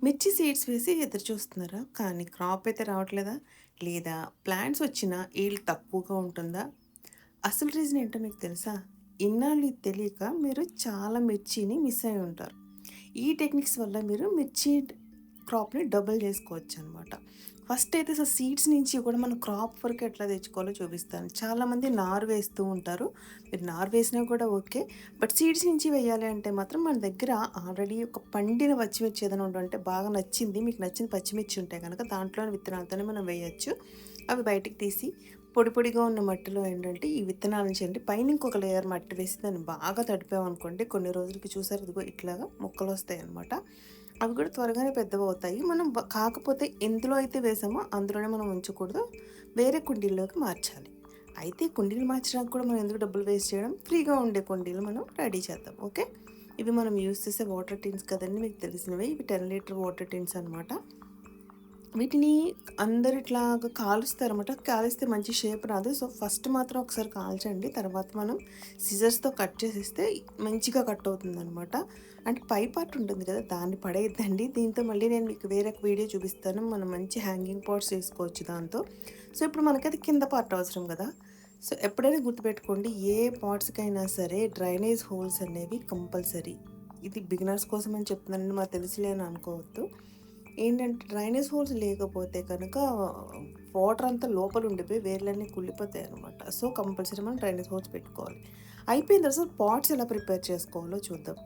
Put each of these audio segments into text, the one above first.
మిర్చి సీడ్స్ వేసి ఎదురు చూస్తున్నారా? కానీ క్రాప్ అయితే రావట్లేదా? లేదా ప్లాంట్స్ వచ్చినా ఈల్డ్ తక్కువగా ఉంటుందా? అసలు రీజన్ ఏంటో మీకు తెలుసా? ఇన్నాళ్ళు ఇది తెలియక మీరు చాలా మిర్చిని మిస్ అయ్యి ఉంటారు. ఈ టెక్నిక్స్ వల్ల మీరు మిర్చి క్రాప్‌ని డబుల్ చేసుకోవచ్చనమాట. ఫస్ట్ అయితే అసలు సీడ్స్ నుంచి కూడా మనం క్రాప్ వరకు ఎట్లా తెచ్చుకోవాలో చూపిస్తాను. చాలామంది నారు వేస్తూ ఉంటారు. మీరు నారు వేసినా కూడా ఓకే. బట్ సీడ్స్ నుంచి వేయాలి అంటే మాత్రం మన దగ్గర ఆల్రెడీ ఒక పండిన పచ్చిమిర్చి ఏదైనా ఉండుంటే బాగా నచ్చింది, మీకు నచ్చిన పచ్చిమిర్చి ఉంటే గనక దాంట్లోని విత్తనాలతోనే మనం వేయొచ్చు. అవి బయటికి తీసి పొడి పొడిగా ఉన్న మట్టిలో ఏంటంటే ఈ విత్తనాలను చల్లి పైన ఇంకొక లేయర్ మట్టి వేసి దాన్ని బాగా తడిపామనుకోండి కొన్ని రోజులకి చూసారు ఇదిగో ఇట్లాగా మొక్కలొస్తాయన్నమాట. అవి కూడా త్వరగానే పెద్దవవుతాయి. మనం కాకపోతే ఎందులో అయితే వేసామో అందులోనే మనం ఉంచకూడదు. వేరే కుండీల్లోకి మార్చాలి. అయితే కుండీలు మార్చడానికి కూడా మనం ఎందుకు డబ్బులు వేస్ట్ చేయడం? ఫ్రీగా ఉండే కుండీలు మనం రెడీ చేద్దాం. ఓకే. ఇవి మనం యూజ్ చేసే వాటర్ టిన్స్ కదండీ! మీకు తెలిసినవే. ఇవి 10 లీటర్ వాటర్ టిన్స్ అనమాట. వీటిని అందరూ ఇట్లాగా కాలుస్తారన్నమాట. కాలిస్తే మంచి షేప్ రాదు. సో, ఫస్ట్ మాత్రం ఒకసారి కాల్చండి. తర్వాత మనం సిజర్స్‌తో కట్ చేసేస్తే మంచిగా కట్ అవుతుందనమాట. అంటే పై పార్ట్ ఉంటుంది కదా! దాన్ని పడేయద్దండి. దీంతో మళ్ళీ నేను మీకు వేరొక వీడియో చూపిస్తాను. మనం మంచి హ్యాంగింగ్ పాట్స్ చేసుకోవచ్చు దాంతో. సో, ఇప్పుడు మనకది కింద పార్ట్ అవసరం కదా! సో, ఎప్పుడైనా గుర్తుపెట్టుకోండి ఏ పాట్స్‌కైనా సరే డ్రైనేజ్ హోల్స్ అనేవి కంపల్సరీ. ఇది బిగినర్స్ కోసం అని చెప్తున్నానండి. మాకు తెలుసులే అని అనుకోవద్దు. ఏంటంటే డ్రైనేజ్ హోల్స్ లేకపోతే కనుక వాటర్ అంతా లోపల ఉండిపోయి వేర్లన్నీ కుళ్ళిపోతాయనమాట. సో, కంపల్సరీ మనం డ్రైనేజ్ హోల్స్ పెట్టుకోవాలి. అయిపోయిన తర్వాత పాట్స్ ఎలా ప్రిపేర్ చేసుకోవాలో చూద్దాం.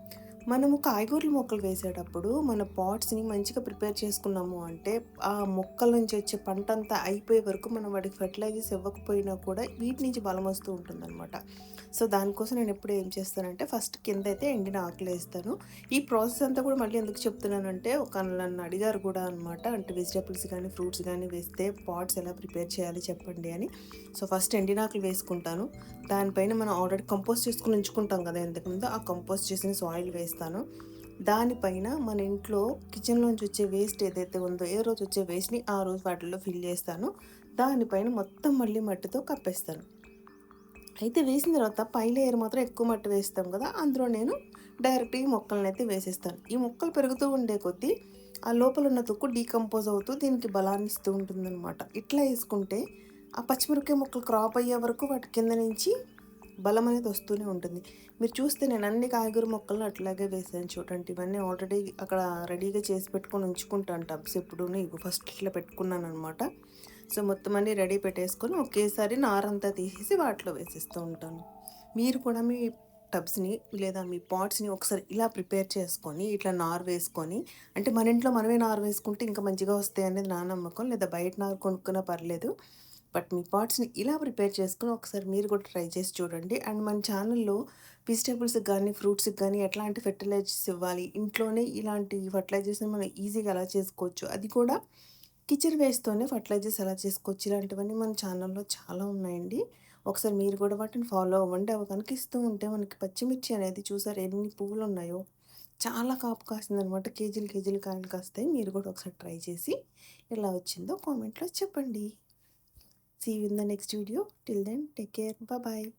మనము కాయగూరల మొక్కలు వేసేటప్పుడు మన పాట్స్‌ని మంచిగా ప్రిపేర్ చేసుకున్నాము అంటే, ఆ మొక్కల నుంచి వచ్చే పంటంతా అయిపోయే వరకు మనం వాటికి ఫెర్టిలైజర్స్ ఇవ్వకపోయినా కూడా వీటి నుంచి బలమొస్తూ ఉంటుందనమాట. సో, దానికోసం నేనెప్పుడు ఏం చేస్తానంటే, ఫస్ట్ కిందైతే ఎండిన ఆకులేస్తాను. ఈ ప్రాసెస్ అంతా కూడా మళ్ళీ ఎందుకు చెప్తున్నానంటే, నన్ను అడిగారు కూడా అనమాట. అంటే వెజిటబుల్స్ గానీ, ఫ్రూట్స్ గానీ వేస్తే పాట్స్ ఎలా ప్రిపేర్ చేయాలి చెప్పండి అని. సో, ఫస్ట్ ఎండినాకులు వేసుకుంటాను. దానిపైన మనం ఆల్రెడీ కంపోస్ట్ చేసుకొని ఉంచుకుంటాం కదా! ఇంతకుముందు ఆ కంపోస్ట్ చేసిన సాయిల్ వేస్తాను. దానిపైన మన ఇంట్లో కిచెన్‌లోంచి వచ్చే వేస్ట్ ఏదైతే ఉందో, ఏ రోజు వచ్చే వేస్ట్‌ని ఆ రోజు వాటిల్లో ఫిల్ చేస్తాను. దానిపైన మొత్తం మళ్ళీ మట్టితో కప్పేస్తాను. అయితే వేసిన తర్వాత పై లేయర్ మాత్రం ఎక్కువ మట్టి వేస్తాం కదా! అందులో నేను డైరెక్ట్‌గా ఈ మొక్కలనైతే వేసేస్తాను. ఈ మొక్కలు పెరుగుతూ ఉండే కొద్దీ ఆ లోపల ఉన్న తొక్కు డీకంపోజ్ అవుతూ దీనికి బలాన్ని ఇస్తూ ఉంటుందనమాట. ఇట్లా ఏసుకుంటే ఆ పచ్చిమిరపకాయ మొక్కలు క్రాప్ అయ్యే వరకు వాటి కింద నుంచి బలం అనేది వస్తూనే ఉంటుంది. మీరు చూస్తే నేను అన్ని కాయగూర మొక్కలను అట్లాగే వేసాను చూడండి. ఇవన్నీ ఆల్రెడీ అక్కడ రెడీగా చేసి పెట్టుకొని ఉంచుకుంటాను టబ్స్ ఎప్పుడూను. ఇగో ఫస్ట్ ఇట్లా పెట్టుకున్నాననమాట. సో, మొత్తం అన్నీ రెడీ పెట్టేసుకొని ఒకేసారి నారంతా తీసేసి వాటిలో వేసేస్తూ ఉంటాను. మీరు కూడా మీ టబ్స్‌ని లేదా మీ పాట్స్‌ని ఒకసారి ఇలా ప్రిపేర్ చేసుకొని, ఇట్లా నారు వేసుకొని అంటే మన ఇంట్లో మనమే నారు వేసుకుంటే ఇంకా మంచిగా వస్తాయనేది నా నమ్మకం. లేదా బయట నారు కొనుక్కున్నా పర్లేదు. బట్ మీ పాట్స్‌ని ఇలా ప్రిపేర్ చేసుకొని ఒకసారి మీరు కూడా ట్రై చేసి చూడండి. అండ్ మన ఛానల్‌లో వెజిటబుల్స్‌కి గానీ, ఫ్రూట్స్‌కి గానీ ఎట్లాంటి ఫెర్టిలైజర్స్ ఇవ్వాలి, ఇంట్లోనే ఇలాంటి ఫెర్టిలైజర్స్‌ని మనం ఈజీగా ఎలా చేసుకోవచ్చు, అది కూడా కిచెన్ వేస్ట్‌తోనే ఫెర్టిలైజర్స్ ఎలా చేసుకోవచ్చు, ఇలాంటివన్నీ మన ఛానల్‌లో చాలా ఉన్నాయండి. ఒకసారి మీరు కూడా వాటిని ఫాలో అవ్వండి. అవి కనుక ఇస్తూ ఉంటే మనకి పచ్చిమిర్చి అనేది చూసారా ఎన్ని పువ్వులున్నాయో, చాలా కాపు కాసిందనమాట. కేజీలు, కేజీలు కాయలు కాస్తాయి. మీరు కూడా ఒకసారి ట్రై చేసి ఎలా వచ్చిందో కామెంట్‌లో చెప్పండి. See you in the next video. Till then, take care. Bye bye.